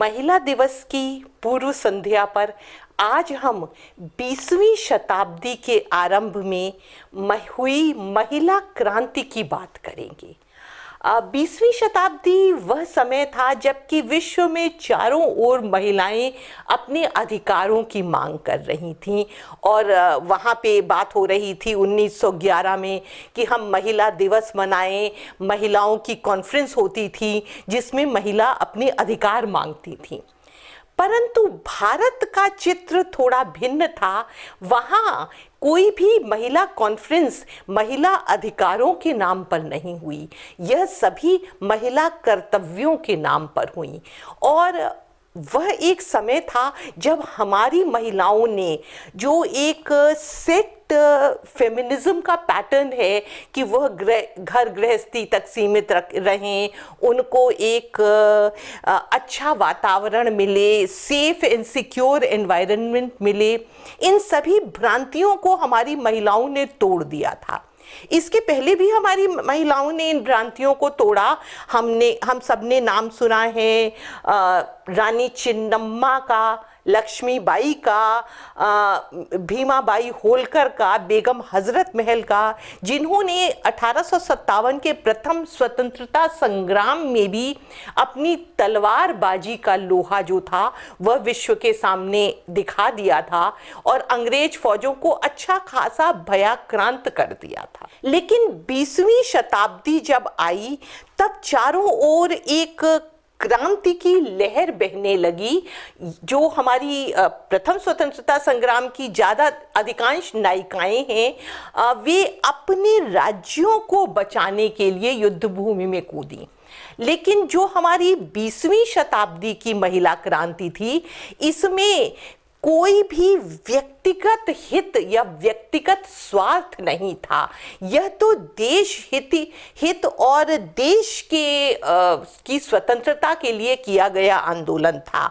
महिला दिवस की पूर्व संध्या पर आज हम 20वीं शताब्दी के आरंभ में हुई महिला क्रांति की बात करेंगे। 20वीं शताब्दी वह समय था जबकि विश्व में चारों ओर महिलाएं अपने अधिकारों की मांग कर रही थीं और वहाँ पे बात हो रही थी 1911 में कि हम महिला दिवस मनाएं। महिलाओं की कॉन्फ्रेंस होती थी जिसमें महिला अपने अधिकार मांगती थीं। परंतु भारत का चित्र थोड़ा भिन्न था। वहाँ कोई भी महिला कॉन्फ्रेंस महिला अधिकारों के नाम पर नहीं हुई, यह सभी महिला कर्तव्यों के नाम पर हुई। और वह एक समय था जब हमारी महिलाओं ने जो एक सेट फेमिनिज्म का पैटर्न है कि वह घर गृहस्थी तक सीमित रहें, उनको एक अच्छा वातावरण मिले, सेफ एंड सिक्योर एनवायरनमेंट मिले, इन सभी भ्रांतियों को हमारी महिलाओं ने तोड़ दिया था। इसके पहले भी हमारी महिलाओं ने इन भ्रांतियों को तोड़ा। हम सबने नाम सुना है रानी चिन्नम्मा का, लक्ष्मीबाई का, भीमाबाई होलकर का, बेगम हजरत महल का, जिन्होंने 1857 के प्रथम स्वतंत्रता संग्राम में भी अपनी तलवारबाजी का लोहा जो था वह विश्व के सामने दिखा दिया था और अंग्रेज फौजों को अच्छा खासा भयाक्रांत कर दिया था। लेकिन 20वीं शताब्दी जब आई तब चारों ओर एक क्रांति की लहर बहने लगी। जो हमारी प्रथम स्वतंत्रता संग्राम की अधिकांश नायिकाएं हैं, वे अपने राज्यों को बचाने के लिए युद्ध भूमि में कूदी। लेकिन जो हमारी 20वीं शताब्दी की महिला क्रांति थी, इसमें कोई भी व्यक्तिगत हित या व्यक्तिगत स्वार्थ नहीं था। यह तो देश हित और देश की स्वतंत्रता के लिए किया गया आंदोलन था।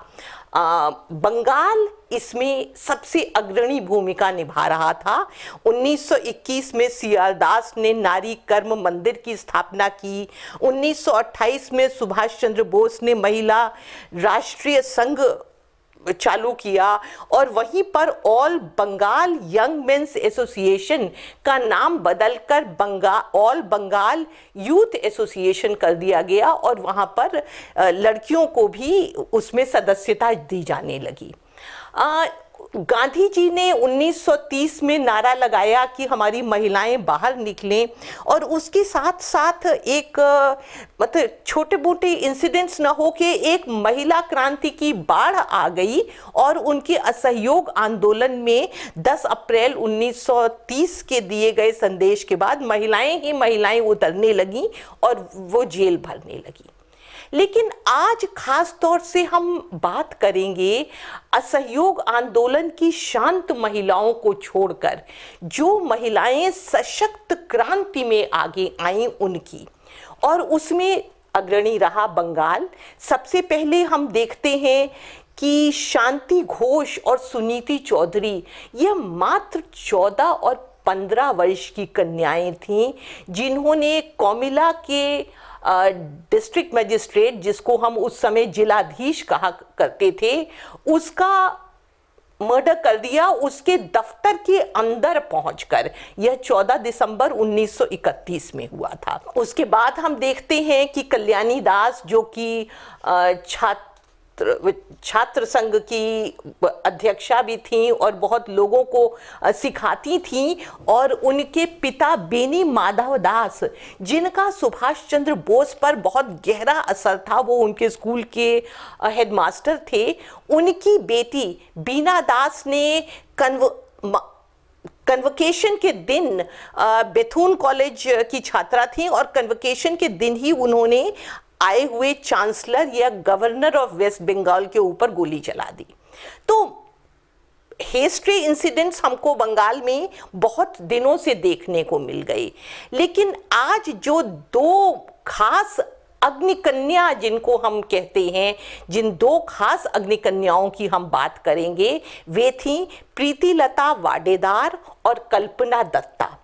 बंगाल इसमें सबसे अग्रणी भूमिका निभा रहा था। 1921 में सियालदास ने नारी कर्म मंदिर की स्थापना की। 1928 में सुभाष चंद्र बोस ने महिला राष्ट्रीय संघ चालू किया और वहीं पर all Bengal young men's association का नाम बदलकर ऑल बंगाल यूथ एसोसिएशन कर दिया गया और वहाँ पर लड़कियों को भी उसमें सदस्यता दी जाने लगी। गांधी जी ने 1930 में नारा लगाया कि हमारी महिलाएं बाहर निकलें और उसके साथ साथ एक मतलब छोटे मोटे इंसिडेंट्स न हो के एक महिला क्रांति की बाढ़ आ गई और उनके असहयोग आंदोलन में 10 अप्रैल 1930 के दिए गए संदेश के बाद महिलाएं उतरने लगीं और वो जेल भरने लगी। लेकिन आज खास तौर से हम बात करेंगे असहयोग आंदोलन की शांत महिलाओं को छोड़कर जो महिलाएं सशक्त क्रांति में आगे आईं उनकी, और उसमें अग्रणी रहा बंगाल। सबसे पहले हम देखते हैं कि शांति घोष और सुनीति चौधरी यह मात्र 14 और 15 वर्ष की कन्याएं थीं जिन्होंने कोमिला के डिस्ट्रिक्ट मजिस्ट्रेट, जिसको हम उस समय जिलाधीश कहा करते थे, उसका मर्डर कर दिया उसके दफ्तर के अंदर पहुंचकर। यह 14 दिसंबर 1931 में हुआ था। उसके बाद हम देखते हैं कि कल्याणी दास, जो कि छात्र संघ की अध्यक्षा भी थीं और बहुत लोगों को सिखाती थीं, और उनके पिता बेनी माधव दास, जिनका सुभाष चंद्र बोस पर बहुत गहरा असर था, वो उनके स्कूल के हेडमास्टर थे, उनकी बेटी बीना दास ने कन्वोकेशन के दिन बेथुन कॉलेज की छात्रा थी और कन्वोकेशन के दिन ही उन्होंने आए हुए चांसलर या गवर्नर ऑफ वेस्ट बंगाल के ऊपर गोली चला दी। तो हिस्ट्री इंसिडेंट्स हमको बंगाल में बहुत दिनों से देखने को मिल गए। लेकिन आज जो दो खास अग्निकन्या जिनको हम कहते हैं, जिन दो खास अग्निकन्याओं की हम बात करेंगे, वे थीं प्रीतिलता वाडेदार और कल्पना दत्ता,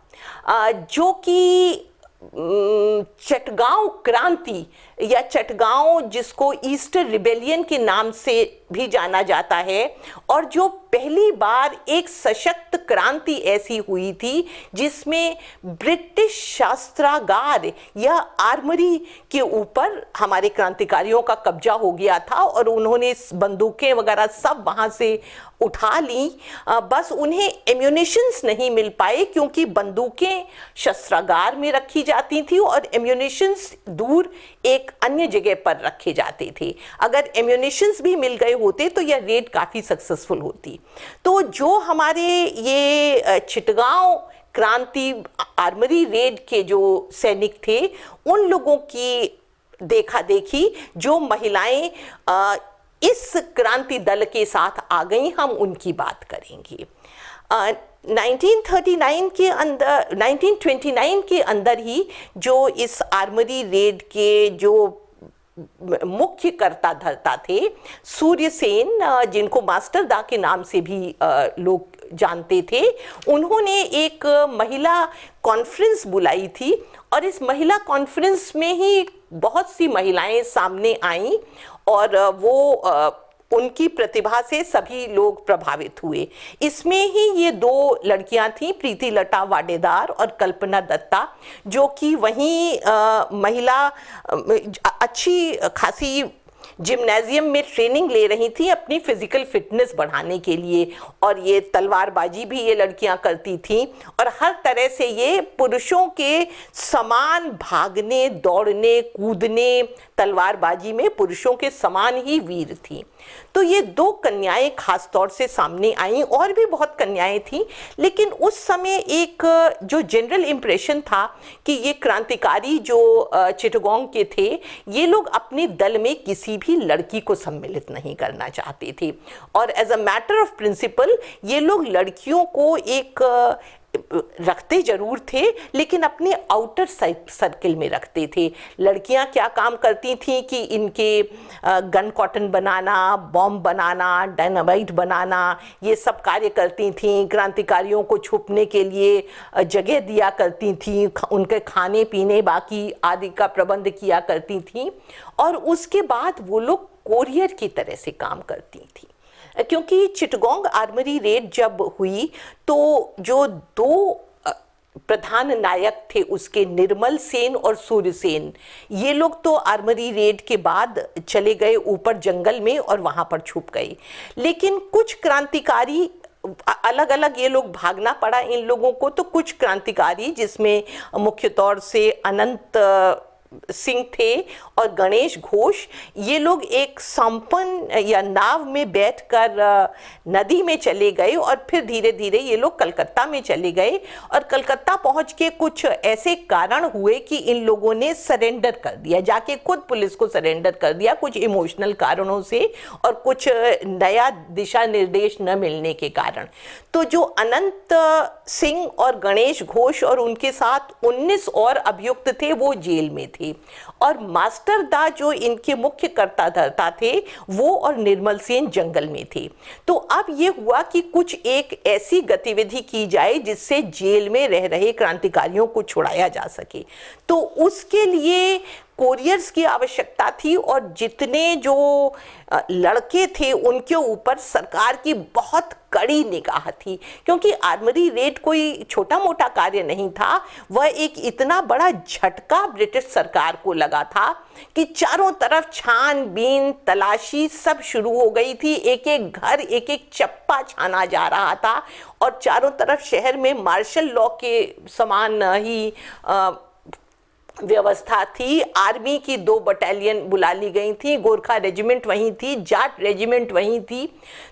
जो कि चटगांव क्रांति या चटगांव, जिसको ईस्टर रिबेलियन के नाम से भी जाना जाता है, और जो पहली बार एक सशक्त क्रांति ऐसी हुई थी जिसमें ब्रिटिश शस्त्रागार या आर्मरी के ऊपर हमारे क्रांतिकारियों का कब्जा हो गया था और उन्होंने बंदूकें वगैरह सब वहाँ से उठा ली। बस उन्हें एम्यूनिशंस नहीं मिल पाए क्योंकि बंदूकें शस्त्रागार में रखी जाती थी और एम्यूनिशंस दूर एक अन्य जगह पर रखे जाते थे। अगर एम्यूनिशंस भी मिल गए होते तो यह रेड काफ़ी सक्सेसफुल होती। तो जो हमारे ये चिटगांव क्रांति आर्मरी रेड के जो सैनिक थे, उन लोगों की देखा देखी जो महिलाएं इस क्रांति दल के साथ आ गई, हम उनकी बात करेंगे। 1939 के अंदर 1929 के अंदर ही जो इस आर्मरी रेड के जो मुख्य कर्ता धर्ता थे, सूर्यसेन, जिनको मास्टर दा के नाम से भी लोग जानते थे, उन्होंने एक महिला कॉन्फ्रेंस बुलाई थी और इस महिला कॉन्फ्रेंस में ही बहुत सी महिलाएं सामने आईं और वो उनकी प्रतिभा से सभी लोग प्रभावित हुए। इसमें ही ये दो लड़कियां थीं, प्रीति लता वाडेदार और कल्पना दत्ता, जो कि वहीं महिला अच्छी खासी जिम्नेजियम में ट्रेनिंग ले रही थी अपनी फिजिकल फिटनेस बढ़ाने के लिए, और ये तलवारबाजी भी ये लड़कियां करती थीं और हर तरह से ये पुरुषों के समान भागने, दौड़ने, कूदने, तलवारबाजी में पुरुषों के समान ही वीर थी। तो ये दो कन्याएं खास तौर से सामने आईं, और भी बहुत कन्याएं थीं, लेकिन उस समय एक जो जनरल इम्प्रेशन था कि ये क्रांतिकारी जो चिटगांव के थे, ये लोग अपने दल में किसी भी लड़की को सम्मिलित नहीं करना चाहते थे और as a matter of principle ये लोग लड़कियों को एक रखते जरूर थे लेकिन अपने आउटर सर्किल में रखते थे। लड़कियां क्या काम करती थीं कि इनके गन कॉटन बनाना, बॉम्ब बनाना, डायनामाइट बनाना, ये सब कार्य करती थीं। क्रांतिकारियों को छुपने के लिए जगह दिया करती थीं, उनके खाने पीने बाकी आदि का प्रबंध किया करती थीं, और उसके बाद वो लोग कोरियर की तरह से काम करती थीं। क्योंकि चिटगांव आर्मरी रेड जब हुई तो जो दो प्रधान नायक थे उसके, निर्मल सेन और सूर्यसेन, ये लोग तो आर्मरी रेड के बाद चले गए ऊपर जंगल में और वहाँ पर छुप गए, लेकिन कुछ क्रांतिकारी अलग अलग ये लोग भागना पड़ा इन लोगों को। तो कुछ क्रांतिकारी जिसमें मुख्य तौर से अनंत सिंह थे और गणेश घोष, ये लोग एक संपन्न या नाव में बैठकर नदी में चले गए और फिर धीरे धीरे ये लोग कलकत्ता में चले गए और कलकत्ता पहुंच के कुछ ऐसे कारण हुए कि इन लोगों ने सरेंडर कर दिया, जाके खुद पुलिस को सरेंडर कर दिया, कुछ इमोशनल कारणों से और कुछ नया दिशा निर्देश न मिलने के कारण। तो जो अनंत सिंह और गणेश घोष और उनके साथ 19 और अभियुक्त थे वो जेल में थे, और मास्टर दा जो इनके मुख्य कर्ता धर्ता थे वो और निर्मल सेन जंगल में थे। तो अब ये हुआ कि कुछ एक ऐसी गतिविधि की जाए जिससे जेल में रह रहे क्रांतिकारियों को छुड़ाया जा सके। तो उसके लिए कोरियर्स की आवश्यकता थी और जितने जो लड़के थे उनके ऊपर सरकार की बहुत कड़ी निगाह थी, क्योंकि आर्मरी रेड कोई छोटा मोटा कार्य नहीं था। वह एक इतना बड़ा झटका ब्रिटिश सरकार को लगा था कि चारों तरफ छानबीन, तलाशी सब शुरू हो गई थी। एक एक घर, एक एक चप्पा छाना जा रहा था और चारों तरफ शहर में मार्शल लॉ के समान ही व्यवस्था थी। आर्मी की 2 बटालियन बुला ली गई थी, गोरखा रेजिमेंट वहीं थी, जाट रेजिमेंट वहीं थी।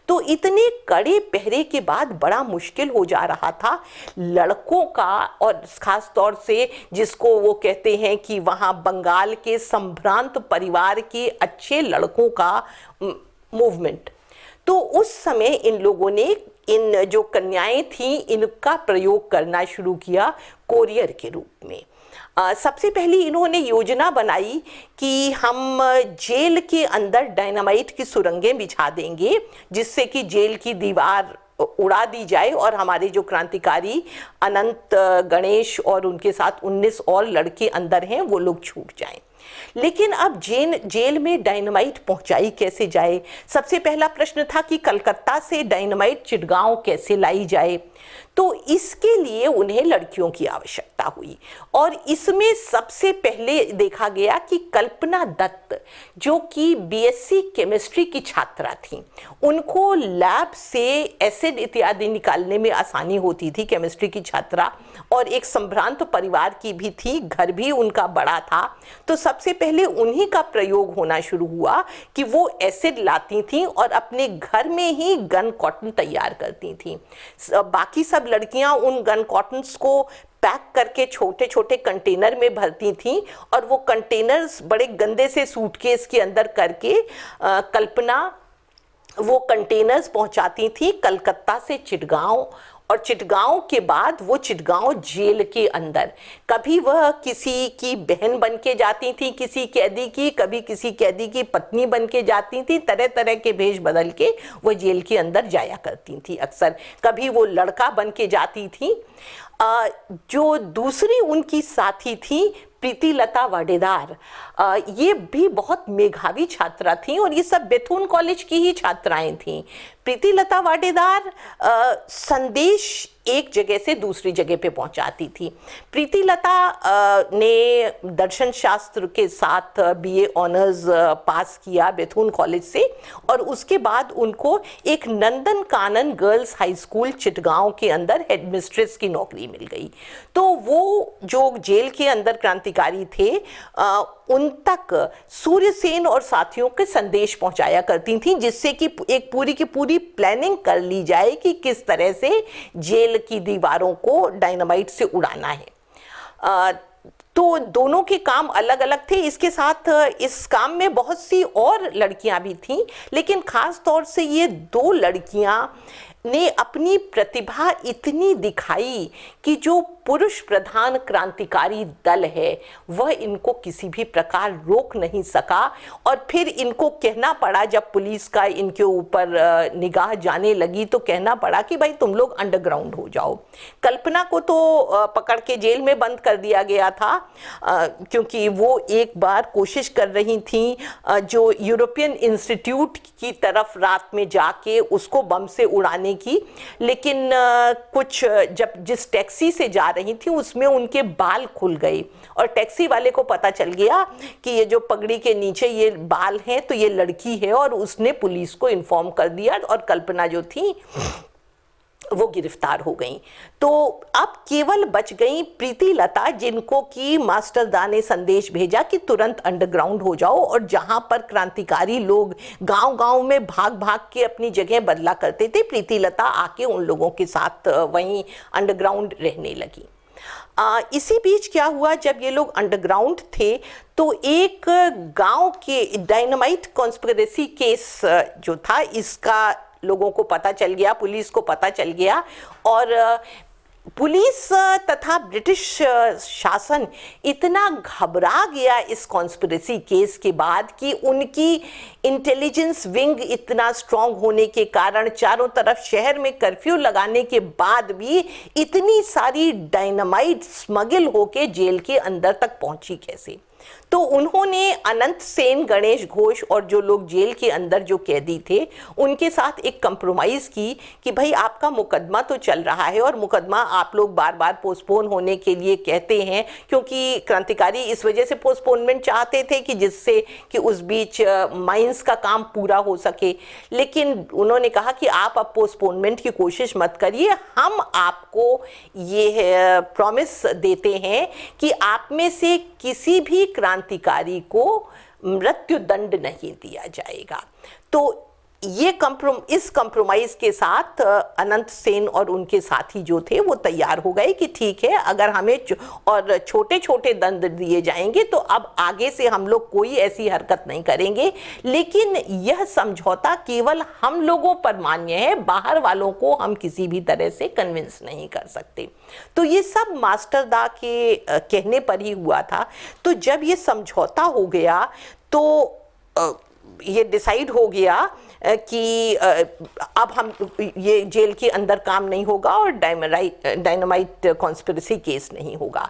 तो इतने कड़े पहरे के बाद बड़ा मुश्किल हो जा रहा था लड़कों का, और खास तौर से जिसको वो कहते हैं कि वहाँ बंगाल के संभ्रांत परिवार के अच्छे लड़कों का मूवमेंट। तो उस समय इन लोगों ने इन जो कन्याएं थीं इनका प्रयोग करना शुरू किया कोरियर के रूप में। सबसे पहले इन्होंने योजना बनाई कि हम जेल के अंदर डायनामाइट की सुरंगें बिछा देंगे जिससे कि जेल की दीवार उड़ा दी जाए और हमारे जो क्रांतिकारी अनंत, गणेश और उनके साथ 19 और लड़के अंदर हैं वो लोग छूट जाएं। लेकिन अब जेल में डायनामाइट पहुंचाई कैसे जाए? सबसे पहला प्रश्न था कि कलकत्ता से डायनामाइट चिटगांव कैसे लाई जाए। तो इसके लिए उन्हें लड़कियों की आवश्यकता हुई और इसमें सबसे पहले देखा गया कि कल्पना दत्त, जो कि बीएससी केमिस्ट्री की छात्रा थी, उनको लैब से एसिड इत्यादि निकालने में आसानी होती थी, केमिस्ट्री की छात्रा, और एक संभ्रांत परिवार की भी थी, घर भी उनका बड़ा था। तो सबसे पहले उन्हीं का प्रयोग होना शुरू हुआ कि वो एसिड लाती थी और अपने घर में ही गन कॉटन तैयार करती थी। बाकी सब लड़कियां उन गन कॉटन्स को पैक करके छोटे छोटे कंटेनर में भरती थीं और वो कंटेनर्स बड़े गंदे से सूटकेस के अंदर करके कल्पना वो कंटेनर्स पहुंचाती थी कलकत्ता से चिटगांव, और चिटगांव के बाद वो चिटगांव जेल के अंदर कभी वह किसी की बहन बन के जाती थी, किसी कैदी की, कभी किसी कैदी की पत्नी बन के जाती थी, तरह तरह के भेष बदल के वो जेल के अंदर जाया करती थी। अक्सर कभी वो लड़का बन के जाती थी। जो दूसरी उनकी साथी थी प्रीतिलता वाडेदार, ये भी बहुत मेधावी छात्रा थी और ये सब बेथुन कॉलेज की ही छात्राएं थीं। प्रीतिलता वाडेदार संदेश एक जगह से दूसरी जगह पे पहुंचाती थी। प्रीतिलता ने दर्शन शास्त्र के साथ बीए ऑनर्स पास किया बेथुन कॉलेज से और उसके बाद उनको एक Nandan Kanan girls high school Chittagong के अंदर हेडमिस्ट्रेस की नौकरी मिल गई। तो वो जो जेल के अंदर क्रांतिकारी थे उन तक सूर्यसेन और साथियों के संदेश पहुंचाया करती थी, जिससे कि एक पूरी की पूरी प्लानिंग कर ली जाए कि किस तरह से जेल की दीवारों को डायनामाइट से उड़ाना है। तो दोनों के काम अलग अलग थे। इसके साथ इस काम में बहुत सी और लड़कियां भी थीं, लेकिन खास तौर से ये दो लड़कियां ने अपनी प्रतिभा इतनी दिखाई कि जो पुरुष प्रधान क्रांतिकारी दल है वह इनको किसी भी प्रकार रोक नहीं सका और फिर इनको कहना पड़ा, जब पुलिस का इनके ऊपर निगाह जाने लगी तो कहना पड़ा कि भाई तुम लोग अंडरग्राउंड हो जाओ। कल्पना को तो पकड़ के जेल में बंद कर दिया गया था क्योंकि वो एक बार कोशिश कर रही थी जो यूरोपियन इंस्टीट्यूट की तरफ रात में जाके उसको बम से उड़ाने की, लेकिन कुछ जब जिस टैक्सी से जा रही थी उसमें उनके बाल खुल गए और टैक्सी वाले को पता चल गया कि ये जो पगड़ी के नीचे ये बाल हैं तो ये लड़की है और उसने पुलिस को इन्फॉर्म कर दिया और कल्पना जो थी वो गिरफ्तार हो गई। तो अब केवल बच गई प्रीतिलता, जिनको कि मास्टर दा ने संदेश भेजा कि तुरंत अंडरग्राउंड हो जाओ, और जहां पर क्रांतिकारी लोग गांव-गांव में भाग भाग के अपनी जगह बदला करते थे, प्रीतिलता आके उन लोगों के साथ वहीं अंडरग्राउंड रहने लगी। इसी बीच क्या हुआ, जब ये लोग अंडरग्राउंड थे तो एक गांव के डायनामाइट कॉन्स्पिरेसी केस जो था इसका लोगों को पता चल गया, पुलिस को पता चल गया और पुलिस तथा ब्रिटिश शासन इतना घबरा गया इस कॉन्स्पिरेसी केस के बाद कि उनकी इंटेलिजेंस विंग इतना स्ट्रांग होने के कारण चारों तरफ शहर में कर्फ्यू लगाने के बाद भी इतनी सारी डायनामाइट स्मगल होके जेल के अंदर तक पहुंची कैसे। तो उन्होंने अनंत सेन, गणेश घोष और जो लोग जेल के अंदर जो कैदी थे उनके साथ एक कंप्रोमाइज़ की कि भाई आपका मुकदमा तो चल रहा है और मुकदमा आप लोग बार बार पोस्टपोन होने के लिए कहते हैं, क्योंकि क्रांतिकारी इस वजह से पोस्टपोनमेंट चाहते थे कि जिससे कि उस बीच माइंस का काम पूरा हो सके। लेकिन उन्होंने कहा कि आप अब पोस्टपोनमेंट की कोशिश मत करिए, हम आपको ये प्रॉमिस देते हैं कि आप में से किसी भी क्रांतिकारी को मृत्यु दंड नहीं दिया जाएगा। तो ये इस कंप्रोमाइज के साथ अनंत सेन और उनके साथी जो थे वो तैयार हो गए कि ठीक है, अगर हमें और छोटे छोटे दंड दिए जाएंगे तो अब आगे से हम लोग कोई ऐसी हरकत नहीं करेंगे, लेकिन यह समझौता केवल हम लोगों पर मान्य है, बाहर वालों को हम किसी भी तरह से कन्विंस नहीं कर सकते। तो ये सब मास्टर दा के कहने पर ही हुआ था। तो जब ये समझौता हो गया तो ये डिसाइड हो गया कि अब हम ये जेल के अंदर काम नहीं होगा और डायनामाइट कॉन्स्पिरेसी केस नहीं होगा।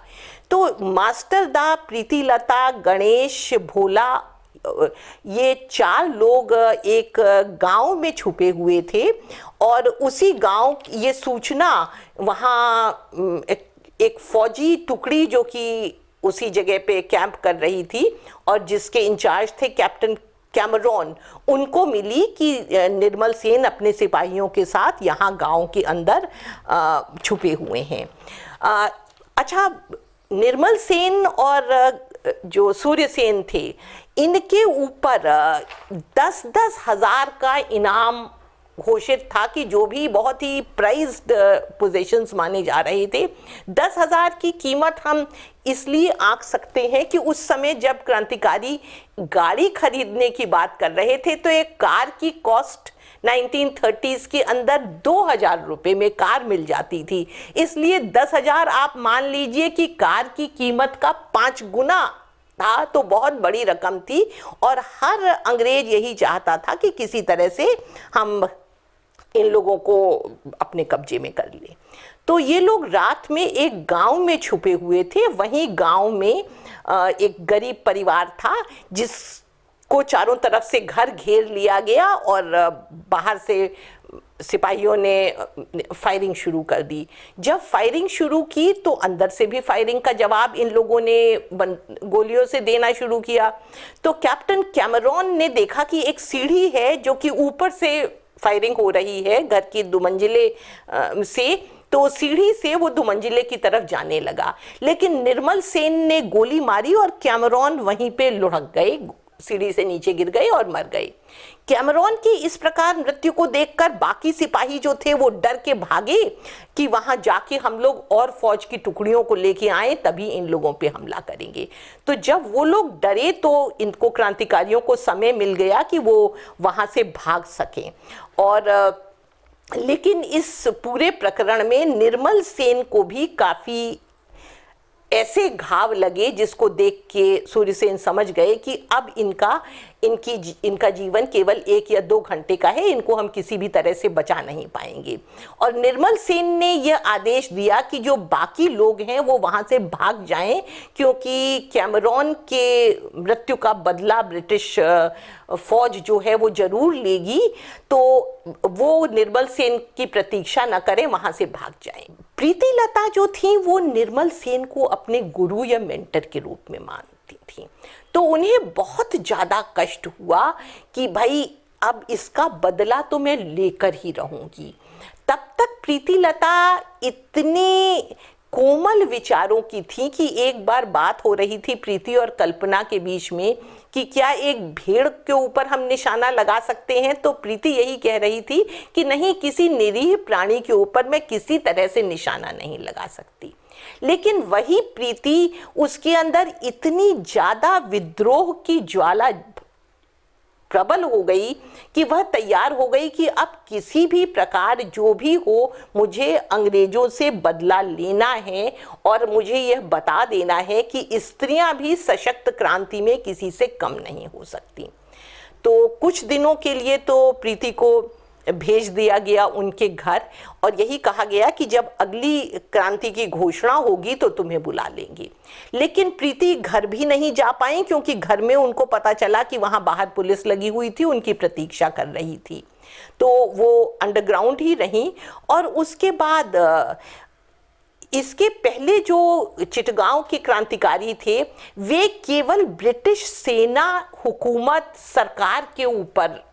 तो मास्टर दा, प्रीति लता, गणेश, भोला, ये 4 लोग एक गांव में छुपे हुए थे और उसी गांव ये सूचना वहाँ एक फौजी टुकड़ी जो कि उसी जगह पे कैंप कर रही थी और जिसके इंचार्ज थे कैप्टन कैमरॉन, उनको मिली कि निर्मल सेन अपने सिपाहियों के साथ यहाँ गांव के अंदर छुपे हुए हैं। अच्छा, निर्मल सेन और जो सूर्य सेन थे, इनके ऊपर 10-10 हजार का इनाम घोषित था कि जो भी बहुत ही प्राइज्ड पोजीशंस माने जा रहे थे। 10,000 की कीमत हम इसलिए आंक सकते हैं कि उस समय जब क्रांतिकारी गाड़ी खरीदने की बात कर रहे थे तो एक कार की कॉस्ट 1930s के अंदर 2,000 रुपए में कार मिल जाती थी। इसलिए 10,000 आप मान लीजिए कि कार की कीमत का 5 गुना था, तो बहुत बड़ी रकम थी और हर अंग्रेज यही चाहता था कि किसी तरह से हम इन लोगों को अपने कब्जे में कर ले। तो ये लोग रात में एक गांव में छुपे हुए थे। वहीं गांव में एक गरीब परिवार था जिसको चारों तरफ से घर घेर लिया गया और बाहर से सिपाहियों ने फायरिंग शुरू कर दी। जब फायरिंग शुरू की तो अंदर से भी फायरिंग का जवाब इन लोगों ने गोलियों से देना शुरू किया। तो कैप्टन कैमरॉन ने देखा कि एक सीढ़ी है जो कि ऊपर से फायरिंग हो रही है घर की 2 मंजिले से, तो सीढ़ी से वो 2 मंजिले की तरफ जाने लगा। लेकिन निर्मल सेन ने गोली मारी और कैमरॉन वहीं पे लुढ़क गए, सीढ़ी से नीचे गिर गए और मर गए। कैमरॉन की इस प्रकार मृत्यु को देखकर बाकी सिपाही जो थे वो डर के भागे कि वहां जाके हम लोग और फौज की टुकड़ियों को लेके आए, तभी इन लोगों पे हमला करेंगे। तो जब वो लोग डरे तो इनको क्रांतिकारियों को समय मिल गया कि वो वहां से भाग सकें। और लेकिन इस पूरे प्रकरण में निर्मल सेन को भी काफी ऐसे घाव लगे जिसको देख के सूर्यसेन समझ गए कि अब इनका जीवन केवल 1 या 2 घंटे का है, इनको हम किसी भी तरह से बचा नहीं पाएंगे। और निर्मल सेन ने यह आदेश दिया कि जो बाकी लोग हैं वो वहां से भाग जाएं, क्योंकि कैमरॉन के मृत्यु का बदला ब्रिटिश फौज जो है वो जरूर लेगी, तो वो निर्मल सेन की प्रतीक्षा न करें, वहां से भाग जाएं। प्रीति लता जो थी वो निर्मल सेन को अपने गुरु या मेंटर के रूप में मानती थी। तो उन्हें बहुत ज़्यादा कष्ट हुआ कि भाई अब इसका बदला तो मैं लेकर ही रहूंगी। तब तक प्रीति लता इतनी कोमल विचारों की थी कि एक बार बात हो रही थी प्रीति और कल्पना के बीच में कि क्या एक भेड़ के ऊपर हम निशाना लगा सकते हैं। तो प्रीति यही कह रही थी कि नहीं, किसी निरीह प्राणी के ऊपर मैं किसी तरह से निशाना नहीं लगा सकती। लेकिन वही प्रीति, उसके अंदर इतनी ज्यादा विद्रोह की ज्वाला प्रबल हो गई कि वह तैयार हो गई कि अब किसी भी प्रकार जो भी हो मुझे अंग्रेजों से बदला लेना है और मुझे यह बता देना है कि स्त्रियां भी सशक्त क्रांति में किसी से कम नहीं हो सकती। तो कुछ दिनों के लिए तो प्रीति को भेज दिया गया उनके घर और यही कहा गया कि जब अगली क्रांति की घोषणा होगी तो तुम्हें बुला लेंगे। लेकिन प्रीति घर भी नहीं जा पाई क्योंकि घर में उनको पता चला कि वहां बाहर पुलिस लगी हुई थी, उनकी प्रतीक्षा कर रही थी। तो वो अंडरग्राउंड ही रहीं। और उसके बाद इसके पहले जो चिटगांव के क्रांतिकारी थे वे केवल ब्रिटिश सेना, हुकूमत, सरकार के ऊपर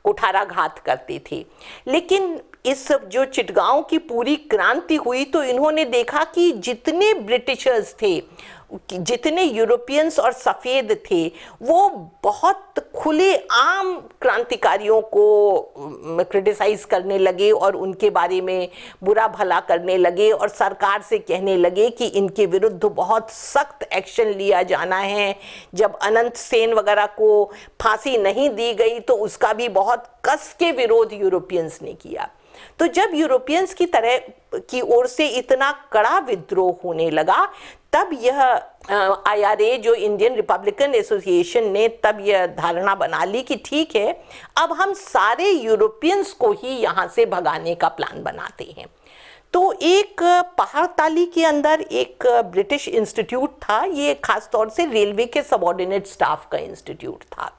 कुठाराघात करते थे। लेकिन इस जो चिटगांव की पूरी क्रांति हुई तो इन्होंने देखा कि जितने ब्रिटिशर्स थे, जितने यूरोपियंस और सफ़ेद थे, वो बहुत खुले आम क्रांतिकारियों को क्रिटिसाइज करने लगे और उनके बारे में बुरा भला करने लगे और सरकार से कहने लगे कि इनके विरुद्ध बहुत सख्त एक्शन लिया जाना है। जब अनंत सेन वगैरह को फांसी नहीं दी गई तो उसका भी बहुत कस के विरोध यूरोपियंस ने किया। तो जब यूरोपियंस की तरह की ओर से इतना कड़ा विद्रोह होने लगा तब यह IRA जो इंडियन रिपब्लिकन एसोसिएशन ने तब यह धारणा बना ली कि ठीक है, अब हम सारे यूरोपियंस को ही यहाँ से भगाने का प्लान बनाते हैं। तो एक पहाड़ताली के अंदर एक ब्रिटिश इंस्टीट्यूट था, ये खास तौर से रेलवे के सबऑर्डिनेट स्टाफ का इंस्टीट्यूट था।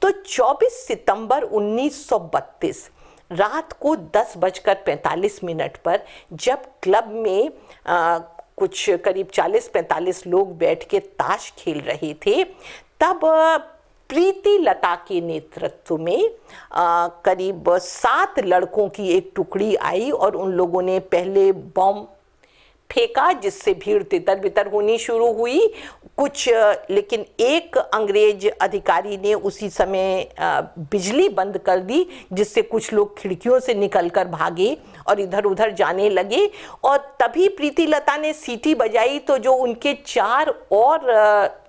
तो 24 सितंबर 1932 रात को 10:45 पर जब क्लब में कुछ करीब 40-45 लोग बैठ के ताश खेल रहे थे, तब प्रीति लता के नेतृत्व में करीब 7 लड़कों की एक टुकड़ी आई और उन लोगों ने पहले बम फेंका, जिससे भीड़ तितर बितर होनी शुरू हुई कुछ, लेकिन एक अंग्रेज अधिकारी ने उसी समय बिजली बंद कर दी, जिससे कुछ लोग खिड़कियों से निकलकर भागे और इधर उधर जाने लगे। और तभी प्रीति लता ने सीटी बजाई तो जो उनके 4 और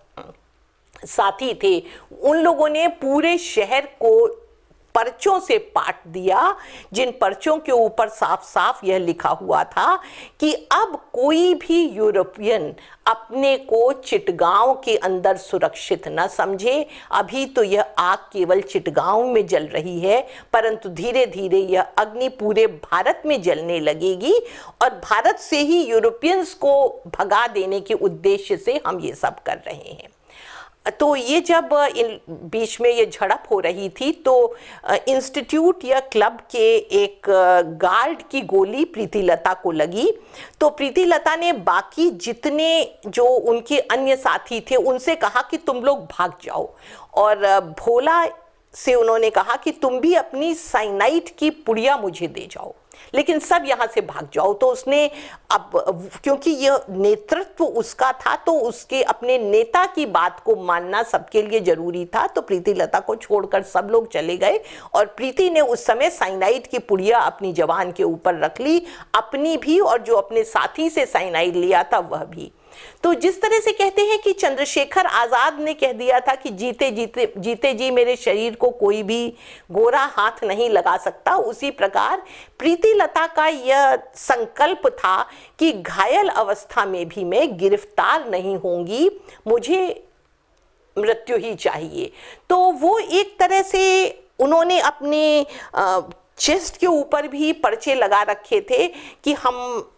साथी थे, उन लोगों ने पूरे शहर को पर्चों से पाट दिया, जिन पर्चों के ऊपर साफ साफ यह लिखा हुआ था कि अब कोई भी यूरोपियन अपने को चिटगांव के अंदर सुरक्षित न समझे। अभी तो यह आग केवल चिटगांव में जल रही है, परंतु धीरे धीरे यह अग्नि पूरे भारत में जलने लगेगी और भारत से ही यूरोपियंस को भगा देने के उद्देश्य से हम ये सब कर रहे हैं। तो ये जब इन बीच में ये झड़प हो रही थी तो इंस्टीट्यूट या क्लब के एक गार्ड की गोली प्रीति लता को लगी। तो प्रीति लता ने बाकी जितने जो उनके अन्य साथी थे उनसे कहा कि तुम लोग भाग जाओ, और भोला से उन्होंने कहा कि तुम भी अपनी साइनाइड की पुड़िया मुझे दे जाओ, लेकिन सब यहाँ से भाग जाओ। तो उसने अब, क्योंकि यह नेतृत्व उसका था, तो उसके अपने नेता की बात को मानना सबके लिए जरूरी था। तो प्रीति लता को छोड़कर सब लोग चले गए और प्रीति ने उस समय साइनाइड की पुड़िया अपनी जवान के ऊपर रख ली, अपनी भी और जो अपने साथी से साइनाइड लिया था वह भी। तो जिस तरह से कहते हैं कि चंद्रशेखर आजाद ने कह दिया था कि जीते जी मेरे शरीर को कोई भी गोरा हाथ नहीं लगा सकता, उसी प्रकार प्रीति लता का यह संकल्प था कि घायल अवस्था में भी मैं गिरफ्तार नहीं होंगी, मुझे मृत्यु ही चाहिए। तो वो एक तरह से उन्होंने अपने चेस्ट के ऊपर भी पर्चे लगा रखे थे कि हम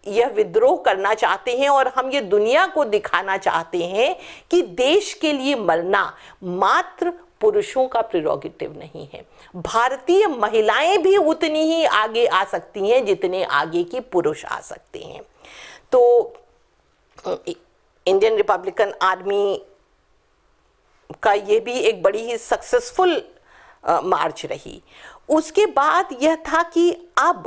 यह विद्रोह करना चाहते हैं और हम ये दुनिया को दिखाना चाहते हैं कि देश के लिए मरना मात्र पुरुषों का प्रेरोगेटिव नहीं है। भारतीय महिलाएं भी उतनी ही आगे आ सकती हैं जितने आगे की पुरुष आ सकते हैं। तो इंडियन रिपब्लिकन आर्मी का ये भी एक बड़ी ही सक्सेसफुल मार्च रही। उसके बाद यह था कि अब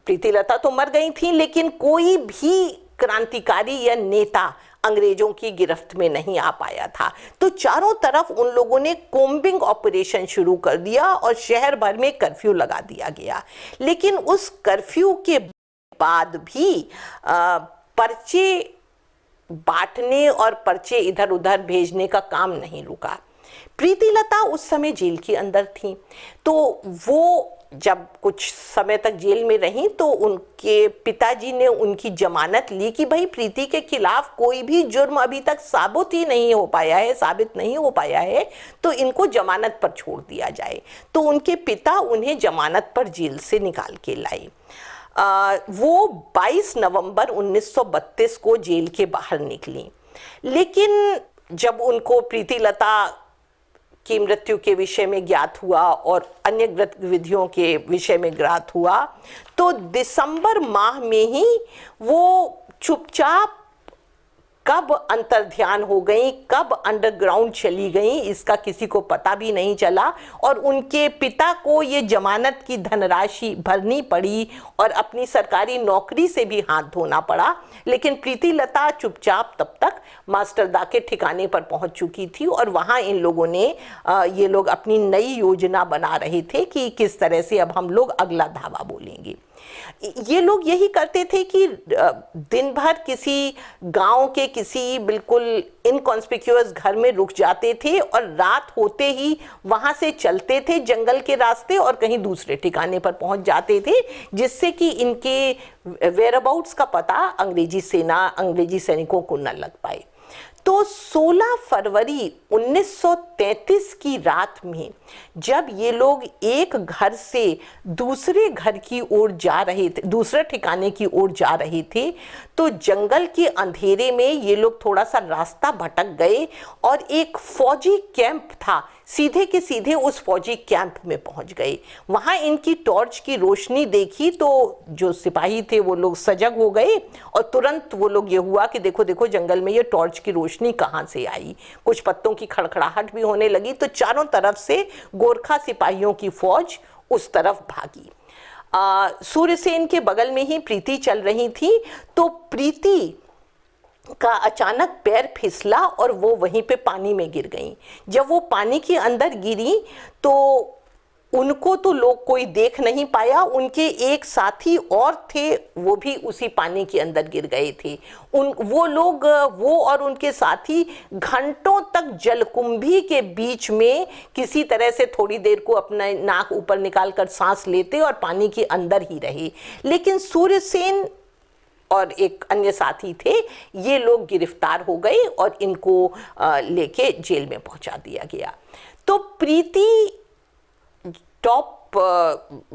प्रीति लता तो मर गई थी, लेकिन कोई भी क्रांतिकारी या नेता अंग्रेजों की गिरफ्त में नहीं आ पाया था। तो चारों तरफ उन लोगों ने कोम्बिंग ऑपरेशन शुरू कर दिया और शहर भर में कर्फ्यू लगा दिया गया। लेकिन उस कर्फ्यू के बाद भी पर्चे बांटने और पर्चे इधर उधर भेजने का काम नहीं रुका। प्रीति लता उस समय जेल के अंदर थी, तो वो जब कुछ समय तक जेल में रही तो उनके पिताजी ने उनकी जमानत ली कि भाई प्रीति के खिलाफ कोई भी जुर्म अभी तक साबित नहीं हो पाया है, तो इनको जमानत पर छोड़ दिया जाए। तो उनके पिता उन्हें जमानत पर जेल से निकाल के लाए। वो 22 नवंबर 1932 को जेल के बाहर निकली। लेकिन जब उनको प्रीति लता की मृत्यु के विषय में ज्ञात हुआ और अन्य गतिविधियों के विषय में ज्ञात हुआ, तो दिसंबर माह में ही वो चुपचाप कब अंतर्ध्यान हो गई, कब अंडरग्राउंड चली गई, इसका किसी को पता भी नहीं चला। और उनके पिता को ये जमानत की धनराशि भरनी पड़ी और अपनी सरकारी नौकरी से भी हाथ धोना पड़ा। लेकिन प्रीति लता चुपचाप तब तक मास्टरदा के ठिकाने पर पहुंच चुकी थी और वहां इन लोगों ने ये लोग अपनी नई योजना बना रहे थे कि किस तरह से अब हम लोग अगला धावा बोलेंगे। ये लोग यही करते थे कि दिन भर किसी गांव के किसी बिल्कुल इनकॉन्स्पिक्यूअस घर में रुक जाते थे और रात होते ही वहां से चलते थे जंगल के रास्ते और कहीं दूसरे ठिकाने पर पहुंच जाते थे, जिससे कि इनके वेयरअबाउट्स का पता अंग्रेजी सैनिकों को न लग पाए। तो 16 फरवरी 1933 की रात में जब ये लोग एक घर से दूसरे घर की ओर जा रहे थे, दूसरे ठिकाने की ओर जा रहे थे, तो जंगल के अंधेरे में ये लोग थोड़ा सा रास्ता भटक गए और एक फौजी कैंप था, सीधे के सीधे उस फौजी कैंप में पहुंच गए। वहां इनकी टॉर्च की रोशनी देखी तो जो सिपाही थे वो लोग सजग हो गए और तुरंत वो लोग ये हुआ कि देखो देखो जंगल में ये टॉर्च की रोशनी कहां से आई। कुछ पत्तों की खड़खड़ाहट भी होने लगी तो चारों तरफ से गोरखा सिपाहियों की फौज उस तरफ भागी। सूर्यसेन के बगल में ही प्रीति चल रही थी, तो प्रीति का अचानक पैर फिसला और वो वहीं पे पानी में गिर गई। जब वो पानी के अंदर गिरी तो उनको तो लोग कोई देख नहीं पाया, उनके एक साथी और थे वो भी उसी पानी के अंदर गिर गए थे। वो और उनके साथी घंटों तक जलकुंभी के बीच में किसी तरह से थोड़ी देर को अपना नाक ऊपर निकालकर सांस लेते और पानी के अंदर ही रहे। लेकिन सूर्यसेन और एक अन्य साथी थे, ये लोग गिरफ्तार हो गए और इनको लेके जेल में पहुंचा दिया गया। तो प्रीति टॉप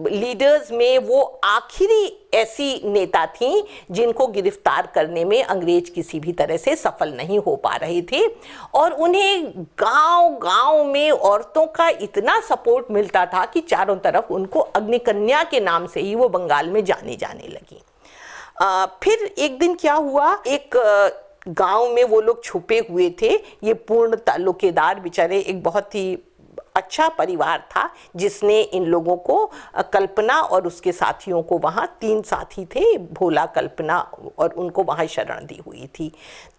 लीडर्स में वो आखिरी ऐसी नेता थी जिनको गिरफ्तार करने में अंग्रेज किसी भी तरह से सफल नहीं हो पा रहे थे और उन्हें गांव-गांव में औरतों का इतना सपोर्ट मिलता था कि चारों तरफ उनको अग्निकन्या के नाम से ही वो बंगाल में जाने लगी। फिर एक दिन क्या हुआ, एक गांव में वो लोग छुपे हुए थे। ये पूर्ण तालुकेदार बेचारे एक बहुत ही अच्छा परिवार था जिसने इन लोगों को, कल्पना और उसके साथियों को, वहाँ 3 साथी थे, भोला, कल्पना, और उनको वहाँ शरण दी हुई थी।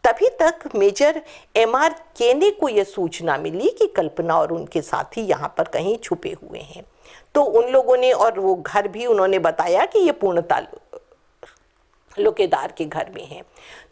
तभी तक मेजर MR केने को यह सूचना मिली कि कल्पना और उनके साथी यहाँ पर कहीं छुपे हुए हैं। तो उन लोगों ने, और वो घर भी उन्होंने बताया कि ये पूर्ण तालुकेदार के घर में है।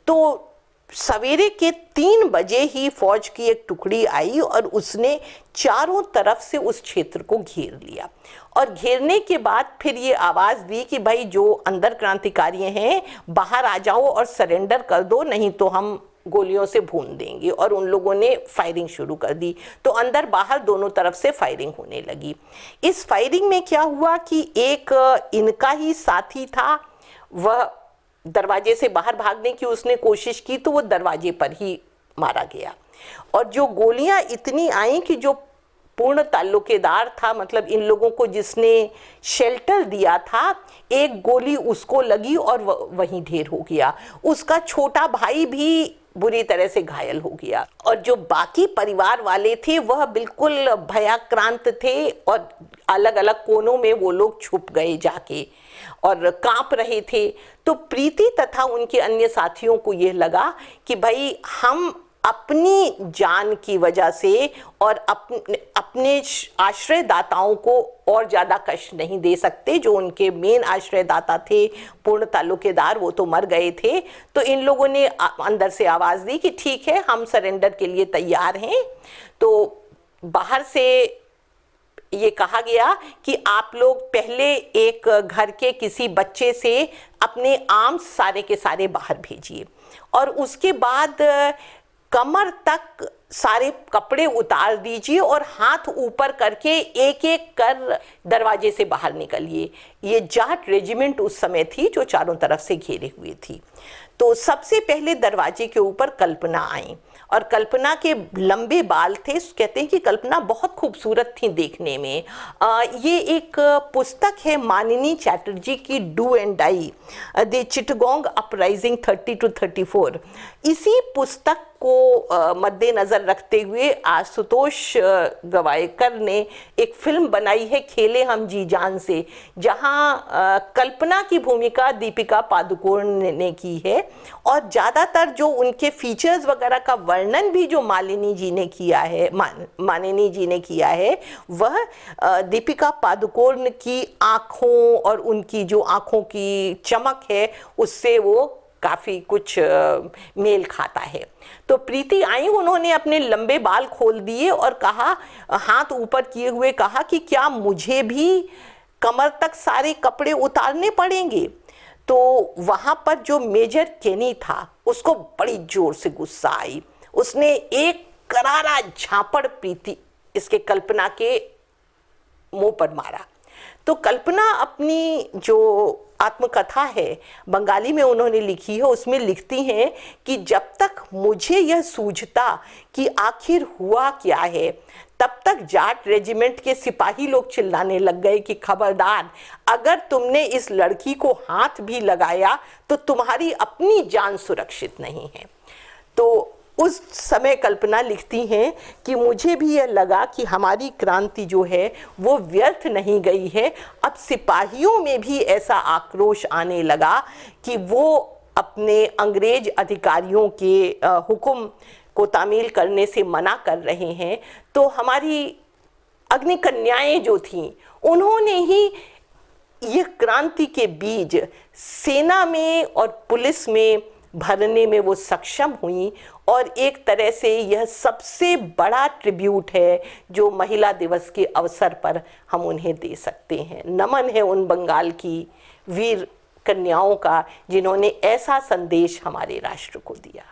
तो सवेरे के 3 बजे ही फौज की एक टुकड़ी आई और उसने चारों तरफ से उस क्षेत्र को घेर लिया और घेरने के बाद फिर ये आवाज दी कि भाई जो अंदर क्रांतिकारी हैं बाहर आ जाओ और सरेंडर कर दो, नहीं तो हम गोलियों से भून देंगे। और उन लोगों ने फायरिंग शुरू कर दी। तो अंदर बाहर दोनों तरफ से फायरिंग होने लगी। इस फायरिंग में क्या हुआ कि एक इनका ही साथी था, वह दरवाजे से बाहर भागने की उसने कोशिश की तो वो दरवाजे पर ही मारा गया। और जो गोलियां इतनी आई कि जो पूर्ण ताल्लुकेदार था, मतलब इन लोगों को जिसने शेल्टर दिया था, एक गोली उसको लगी और वहीं ढेर हो गया। उसका छोटा भाई भी बुरी तरह से घायल हो गया और जो बाकी परिवार वाले थे वह बिल्कुल भयाक्रांत थे और अलग अलग कोनों में वो लोग छुप गए जाके और कांप रहे थे। तो प्रीति तथा उनके अन्य साथियों को यह लगा कि भाई हम अपनी जान की वजह से और अपने आश्रयदाताओं को और ज़्यादा कष्ट नहीं दे सकते। जो उनके मेन आश्रयदाता थे पूर्ण तालुकेदार, वो तो मर गए थे। तो इन लोगों ने अंदर से आवाज़ दी कि ठीक है, हम सरेंडर के लिए तैयार हैं। तो बाहर से ये कहा गया कि आप लोग पहले एक घर के किसी बच्चे से अपने आर्म्स सारे के सारे बाहर भेजिए और उसके बाद कमर तक सारे कपड़े उतार दीजिए और हाथ ऊपर करके एक एक कर दरवाजे से बाहर निकलिए। ये जाट रेजिमेंट उस समय थी जो चारों तरफ से घेरे हुए थी। तो सबसे पहले दरवाजे के ऊपर कल्पना आई और कल्पना के लंबे बाल थे। कहते हैं कि कल्पना बहुत खूबसूरत थी देखने में। ये एक पुस्तक है मानिनी चैटर्जी की do and die, the Chittagong uprising 30 to 34। इसी पुस्तक को मद्देनजर रखते हुए आशुतोष गवायकर ने एक फिल्म बनाई है खेले हम जी जान से, जहां कल्पना की भूमिका दीपिका पादुकोण ने की है और ज़्यादातर जो उनके फीचर्स वगैरह का वर्णन भी जो मानिनी जी ने किया है वह दीपिका पादुकोण की आँखों और उनकी जो आँखों की चमक है उससे वो काफ़ी कुछ मेल खाता है। तो प्रीति आई, उन्होंने अपने लंबे बाल खोल दिए और कहा, हाथ ऊपर किए हुए कहा कि क्या मुझे भी कमर तक सारे कपड़े उतारने पड़ेंगे। तो वहाँ पर जो मेजर केनी था उसको बड़ी जोर से गुस्सा आई, उसने एक करारा झापड़ प्रीति इसके कल्पना के मुंह पर मारा। तो कल्पना अपनी जो आत्मकथा है बंगाली में उन्होंने लिखी है, उसमें लिखती हैं कि जब तक मुझे यह सूझता कि आखिर हुआ क्या है, तब तक जाट रेजिमेंट के सिपाही लोग चिल्लाने लग गए कि खबरदार, अगर तुमने इस लड़की को हाथ भी लगाया तो तुम्हारी अपनी जान सुरक्षित नहीं है। तो उस समय कल्पना लिखती हैं कि मुझे भी यह लगा कि हमारी क्रांति जो है वो व्यर्थ नहीं गई है। अब सिपाहियों में भी ऐसा आक्रोश आने लगा कि वो अपने अंग्रेज अधिकारियों के हुक्म को तामील करने से मना कर रहे हैं। तो हमारी अग्निकन्याएं जो थीं उन्होंने ही यह क्रांति के बीज सेना में और पुलिस में भरने में वो सक्षम हुई और एक तरह से यह सबसे बड़ा ट्रिब्यूट है जो महिला दिवस के अवसर पर हम उन्हें दे सकते हैं। नमन है उन बंगाल की वीर कन्याओं का जिन्होंने ऐसा संदेश हमारे राष्ट्र को दिया।